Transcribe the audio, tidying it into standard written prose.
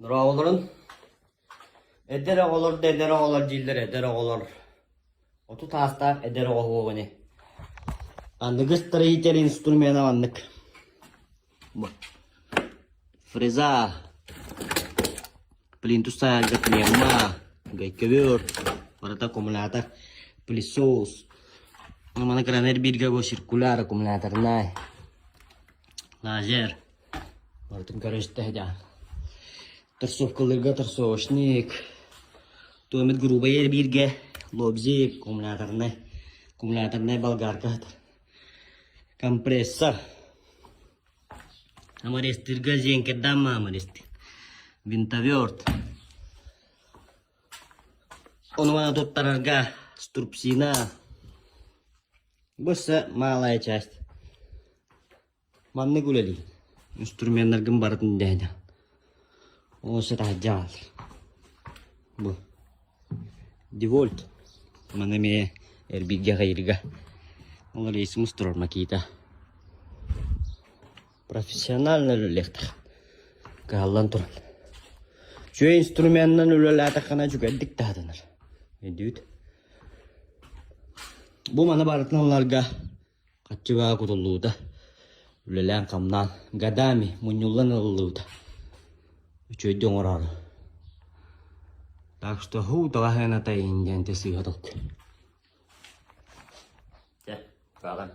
Nurağolların edere olur, dedere olur, ciller edere olur. Otu tasta edere olur ne? Andık stроитель инструмент andık. Bu. Freza. Плинтус сальга пневма. Гайковер. Парата аккумулятор. Пылесос. Mana kranер birga bu sirkular akkumulatornay. Lazer. Bartın karıştı heda. Торсовкаларга торсовочник. Туамет груба yer birge. Lobzik аккумуляторнай болгарка. Компрессор. Амарестир газенке дама амарестир. Винтоверт. Onu mana tutarga струбцина. Босса малая часть. Манны гулели. Инструментлерге барын дәйді. Осы тажал. Бу. Девольт. Mana me erbiga gairiga. Олар есім ұстырар макита. Профессионально лөлектір. Қалан тұран. Жөй инструментнан өлел атаққана жүгәддік тағдыныр. Өйдейді. Бұл мана барытын оларға қатчыға құтылуыда. Өлелән қамнан гадами мұнюлан ұлылуыда. Өйдей оңырары. Так что ху-тағайын атайын дәнте сүйадық. Қалан.